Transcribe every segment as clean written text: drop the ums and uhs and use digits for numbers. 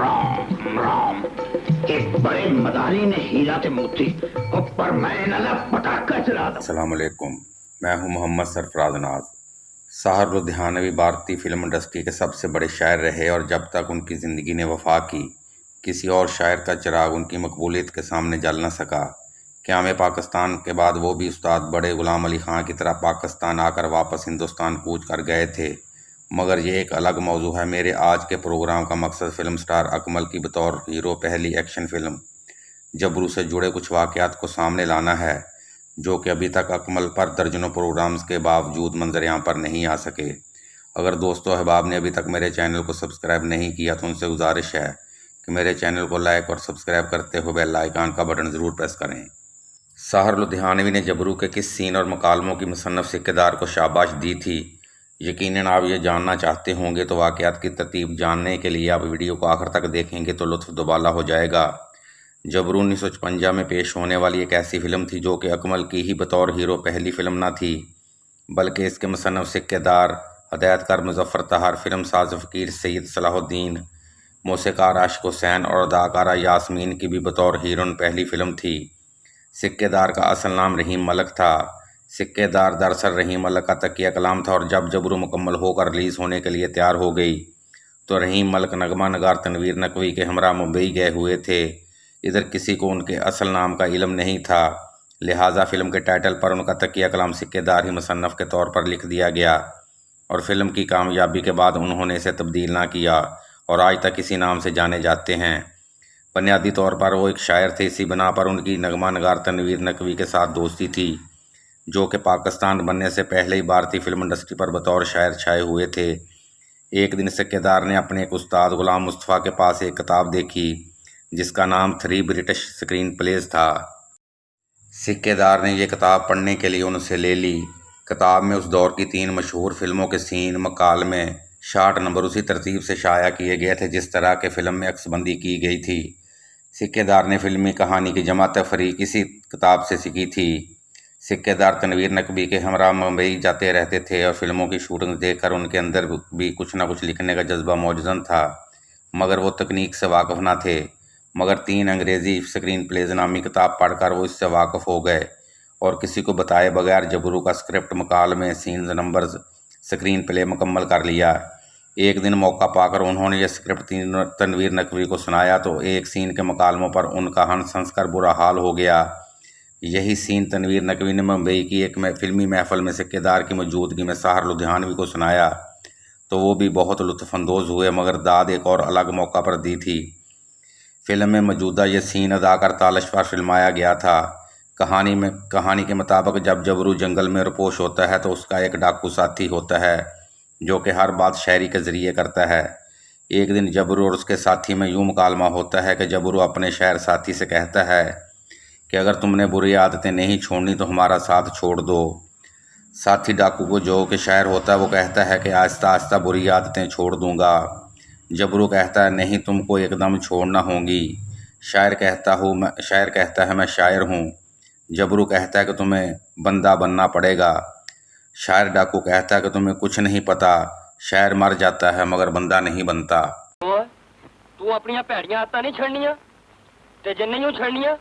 राम राम। एक बड़े मदारी ने हीरा ते मोती ऊपर मैं नला पटाखा चला दो। अस्सलाम वालेकुम, मैं हूं मोहम्मद सरफराज नाज। साहर लुधियानवी भारतीय फिल्म इंडस्ट्री के सबसे बड़े शायर रहे और जब तक उनकी ज़िंदगी ने वफा की, किसी और शायर का चिराग उनकी मकबूलियत के सामने जल न सका। क़याम पाकिस्तान के बाद वो भी उस्ताद बड़े ग़ुलाम अली ख़ां की तरह पाकिस्तान आकर वापस हिंदुस्तान कूच कर गए थे, मगर ये एक अलग मौजू है। मेरे आज के प्रोग्राम का मकसद फ़िल्म स्टार अकमल की बतौर हीरो पहली एक्शन फ़िल्म जबरू से जुड़े कुछ वाक़यात को सामने लाना है, जो कि अभी तक अकमल पर दर्जनों प्रोग्राम्स के बावजूद मंजर-आम पर नहीं आ सके। अगर दोस्तों अहबाब ने अभी तक मेरे चैनल को सब्सक्राइब नहीं किया तो उनसे गुजारिश है कि मेरे चैनल को लाइक और सब्सक्राइब करते हुए बेल आइकन का बटन ज़रूर प्रेस करें। साहर लुधियानवी ने जबरू के किस सीन और मकालमों की मुसन्नफ़ सिक्केदार को शाबाश दी थी, यकीनन आप ये जानना चाहते होंगे, तो वाक़यात की तरतीब जानने के लिए आप वीडियो को आखिर तक देखेंगे तो लुत्फ़ दुबाला हो जाएगा। जबरू 1956 में पेश होने वाली एक ऐसी फ़िल्म थी जो कि अकमल की ही बतौर हीरो पहली फ़िल्म न थी, बल्कि इसके मुसन्नफ़ सिक्केदार, हदायतकार मुज़फ़्फ़र तहार, फ़िल्म साज़ फ़कीर सैयद सलाहुद्दीन, मौसीक़ार आशिक़ हुसैन और अदाकारा यास्मीन की भी बतौर हीरोइन पहली फ़िल्म थी। सिक्केदार का असल नाम रहीम मलक था। सिक्केदार दरअसल रहीम मलक का तकिया कलाम था और जब जबरू मुकम्मल होकर रिलीज़ होने के लिए तैयार हो गई तो रहीम मलक नगमा नगार तनवीर नकवी के हमरा मुंबई गए हुए थे। इधर किसी को उनके असल नाम का इल्म नहीं था, लिहाजा फ़िल्म के टाइटल पर उनका तकिया कलाम सिक्केदार ही मुसन्नफ़ के तौर पर लिख दिया गया और फ़िल्म की कामयाबी के बाद उन्होंने इसे तब्दील ना किया और आज तक इसी नाम से जाने जाते हैं। बुनियादी तौर पर वो एक शायर थे, इसी बिना पर उनकी नगमा नगार तनवीर नकवी के साथ दोस्ती थी, जो कि पाकिस्तान बनने से पहले ही भारतीय फिल्म इंडस्ट्री पर बतौर शायर छाए हुए थे। एक दिन सिक्केदार ने अपने एक उस्ताद ग़ुलाम मुस्तफ़ा के पास एक किताब देखी जिसका नाम 3 ब्रिटिश स्क्रीन प्लेज था। सिक्केदार ने यह किताब पढ़ने के लिए उनसे ले ली। किताब में उस दौर की 3 मशहूर फिल्मों के सीन, मकालमे, शार्ट नंबर उसी तरतीब से शाया किए गए थे जिस तरह के फ़िल्म में अक्सबंदी की गई थी। सिक्केदार ने फिल्मी कहानी की जमा तफरीक इसी किताब से सीखी थी। सिक्केदार तनवीर नकवी के हमरा मुंबई जाते रहते थे और फिल्मों की शूटिंग देखकर उनके अंदर भी कुछ न कुछ लिखने का जज्बा मौजूद था, मगर वो तकनीक से वाकिफ़ न थे। मगर 3 अंग्रेज़ी स्क्रीन प्लेज नामी किताब पढ़कर वो इससे वाकिफ़ हो गए और किसी को बताए बगैर जबरू का स्क्रिप्ट, मकालमे, सीन्स, नंबर्स, स्क्रीन प्ले मुकम्मल कर लिया। एक दिन मौका पाकर उन्होंने यह स्क्रिप्ट तनवीर नकवी को सुनाया तो एक सीन के मकालमों पर उनका हंस हंस कर बुरा हाल हो गया। यही सीन तनवीर नकवी ने मुंबई की एक फिल्मी महफिल में सिक्केदार की मौजूदगी में साहर लुधियानवी को सुनाया तो वो भी बहुत लुत्फ़अंदोज़ हुए, मगर दाद एक और अलग मौका पर दी थी। फ़िल्म में मौजूदा ये सीन अदाकार तालिश पर फिल्माया गया था। कहानी के मुताबिक जब जबरू जंगल में रुपोश होता है तो उसका एक डाकू साथी होता है जो कि हर बात शायरी के ज़रिए करता है। एक दिन जबरू और उसके साथी में यूँ मुकालमा होता है कि जबरू अपने शायर साथी से कहता है कि अगर तुमने बुरी आदतें नहीं छोड़नी तो हमारा साथ छोड़ दो। साथी डाकू को, जो कि शायर होता है, वो कहता है कि आहिस्ता आहिस्ता बुरी आदतें छोड़ दूंगा। जबरू कहता है नहीं, तुमको एकदम छोड़ना होंगी। शायर कहता है मैं शायर हूँ। जबरू कहता है कि तुम्हें बंदा बनना पड़ेगा। शायर डाकू कहता है कि तुम्हें कुछ नहीं पता, शायर मर जाता है मगर बंदा नहीं बनता। तू अपनी भैड़ियां आदतां नहीं छड़नियां ते जे नहीं छड़नियां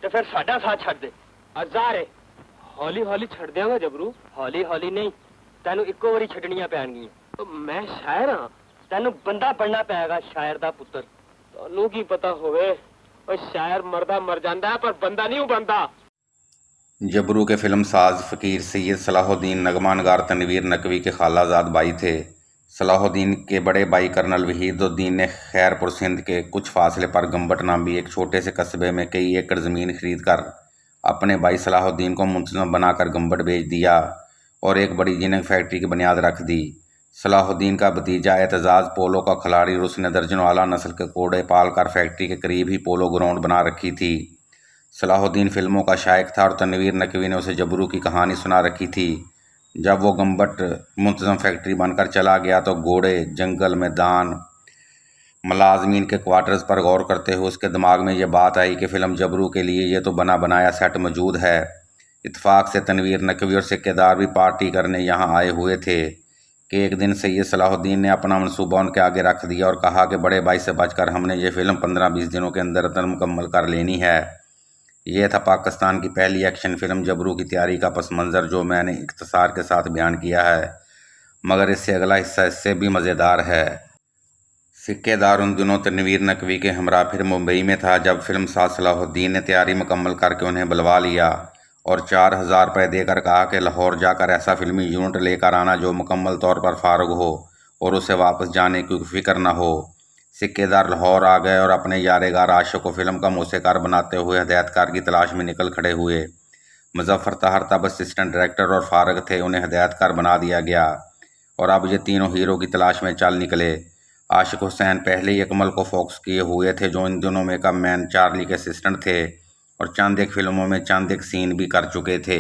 तो फिर साडा साथ छड़ दे। अज़ारे हौली हौली छड़ देंगा जबरू। हौली हौली नहीं, तैनू इक्को वारी छड़नियां पैणगियां। तो मैं शायर हाँ, तैनू बंदा बनना पेगा, शायर दा पुत्र। तैनू की पता होवे ओए शायर मरदा मर जांदा है पर बंदा नहीं बनदा। जबरू के फिल्म साज फ़कीर सैयद सलाहुद्दीन नगमा नगार तनवीर नकवी के खालाजाद भाई थे। सलाहुद्दीन के बड़े भाई कर्नल वहीदुद्दीन ने खैरपुर सिंध के कुछ फासले पर गंबट नामी एक छोटे से कस्बे में कई एकड़ ज़मीन खरीद कर अपने भाई सलाहुद्दीन को मुंतज़म बनाकर गंबट बेच दिया और एक बड़ी जिनिंग फैक्ट्री की बुनियाद रख दी। सलाहुद्दीन का भतीजा एतजाज़ पोलो का खिलाड़ी और उसने दर्जनों आला नस्ल के कोड़े पाल कर फैक्ट्री के करीब ही पोलो ग्राउंड बना रखी थी। सलाहुद्दीन फिल्मों का शायक था और तनवीर नकवी ने उसे जबरू की कहानी सुना रखी थी। जब वो गंबट मुंतज़म फैक्ट्री बनकर चला गया तो घोड़े, जंगल, मैदान, मुलाजमीन के क्वार्टर्स पर गौर करते हुए उसके दिमाग में ये बात आई कि फ़िल्म जबरू के लिए ये तो बना बनाया सेट मौजूद है। इत्तेफाक से तनवीर नकवी और सिक्केदार भी पार्टी करने यहाँ आए हुए थे। कि एक दिन सैयद सलाहुद्दीन ने अपना मंसूबा उनके आगे रख दिया और कहा कि बड़े भाई से बचकर हमने ये फ़िल्म 15-20 दिनों के अंदर मुकम्मल कर लेनी है। ये था पाकिस्तान की पहली एक्शन फ़िल्म जबरू की तैयारी का पस मंज़र, जो मैंने इख्तिसार के साथ बयान किया है, मगर इससे अगला हिस्सा इससे भी मज़ेदार है। सिक्केदार उन दिनों तनवीर नकवी के हमरा फिर मुंबई में था, जब फिल्म साज सलाहुद्दीन ने तैयारी मुकम्मल करके उन्हें बुलवा लिया और 4000 रुपये देकर कहा कि लाहौर जाकर ऐसा फिल्मी यूनिट लेकर आना जो मुकम्मल तौर पर फारुग हो और उसे वापस जाने की फिक्र न हो। सिक्केदार लाहौर आ गए और अपने यारेगार आशिक को फिल्म का मौसीकार बनाते हुए हदायतकार की तलाश में निकल खड़े हुए। मुजफ्फर ताहर तब असिस्टेंट डायरेक्टर और फारग थे, उन्हें हदायतकार बना दिया गया और अब ये तीनों हीरो की तलाश में चल निकले। आशिक हुसैन पहले ही अकमल को फोकस किए हुए थे, जो इन दिनों मेकअप मैन चार्ली के असिस्टेंट थे और चंद एक फिल्मों में चंद एक सीन भी कर चुके थे।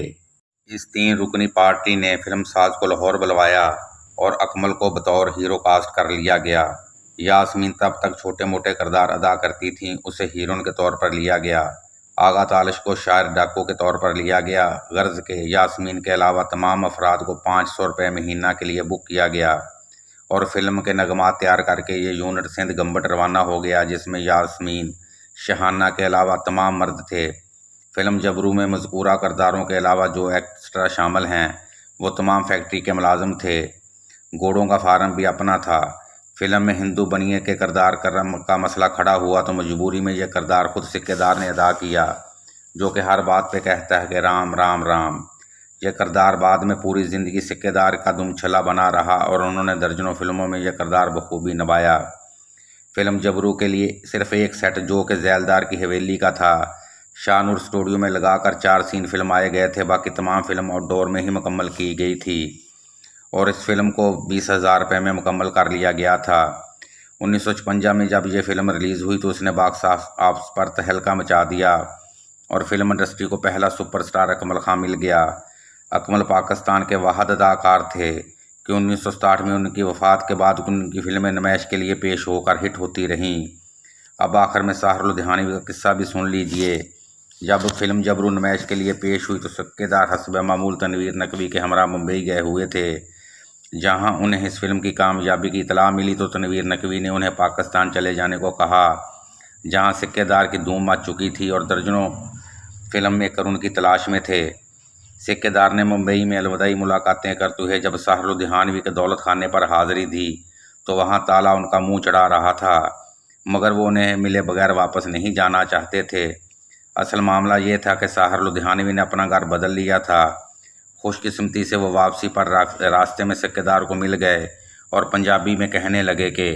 इस 3 रुकनी पार्टी ने फिल्म साज को लाहौर बुलवाया और अकमल को बतौर हीरो कास्ट कर लिया गया। यास्मीन तब तक छोटे मोटे किरदार अदा करती थीं, उसे हीरोइन के तौर पर लिया गया। आगा तालिश को शायर डाकू के तौर पर लिया गया। गर्ज के यास्मीन के अलावा तमाम अफराद को 500 रुपये महीना के लिए बुक किया गया और फिल्म के नगमात तैयार करके ये यूनिट सिंध गंबट रवाना हो गया, जिसमें यास्मीन शहाना के अलावा तमाम मर्द थे। फिल्म जबरू में मज़कूरा किरदारों के अलावा जो एक्स्ट्रा शामिल हैं वो तमाम फैक्ट्री के मुलाजिम थे। घोड़ों का फार्म भी अपना था। फिल्म में हिंदू बनिए के किरदार का मसला खड़ा हुआ तो मजबूरी में यह किरदार खुद सिक्केदार ने अदा किया, जो कि हर बात पे कहता है कि राम राम राम। यह किरदार बाद में पूरी ज़िंदगी सिक्केदार का दुमछला बना रहा और उन्होंने दर्जनों फिल्मों में यह किरदार बखूबी निभाया। फिल्म जबरू के लिए सिर्फ एक सेट, जो कि ज़ैलदार की हवेली का था, शाहनूर स्टूडियो में लगाकर 4 सीन फिल्माए गए थे। बाकी तमाम फिल्म आउटडोर में ही मुकम्मल की गई थी और इस फिल्म को 20,000 रुपये में मुकम्मल कर लिया गया था। 1956 में जब यह फिल्म रिलीज़ हुई तो उसने बॉक्स ऑफिस पर तहलका मचा दिया और फिल्म इंडस्ट्री को पहला सुपरस्टार अकमल खां मिल गया। अकमल पाकिस्तान के वाहिद अदाकार थे कि 1967 में उनकी वफ़ात के बाद उनकी फिल्में नुमाइश के लिए पेश होकर हिट होती रहीं। अब आखिर में साहिर लुधियानवी का किस्सा भी सुन लीजिए। जब फिल्म जबरू नुमाइश के लिए पेश हुई तो सिक्केदार हस्ब मामूल तनवीर नकवी के हमरा मुंबई गए हुए थे। जहां उन्हें इस फिल्म की कामयाबी की इतला मिली तो तनवीर नकवी ने उन्हें पाकिस्तान चले जाने को कहा, जहां सिक्केदार की धूम मच चुकी थी और दर्जनों फिल्म मेकर उनकी तलाश में थे। सिक्केदार ने मुंबई में अलविदाई मुलाकातें करते हुए जब साहिर लुधियानवी के दौलत खाने पर हाज़िरी दी तो वहां ताला उनका मुंह चढ़ा रहा था, मगर वो उन्हें मिले बगैर वापस नहीं जाना चाहते थे। असल मामला ये था कि साहिर लुधियानवी ने अपना घर बदल लिया था। खुशकिस्मती से वो वापसी पर रास्ते में सिक्केदार को मिल गए और पंजाबी में कहने लगे कि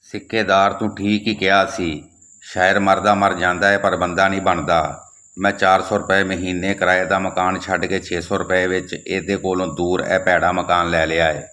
सिक्केदार तू ठीक ही कहा सी, शायर मरदा मर जाता है पर बंदा नहीं बनता। मैं 400 रुपये महीने किराए का मकान छड्ड के 600 रुपये विच इहदे कोलों दूर यह भैड़ा मकान लै लिया है।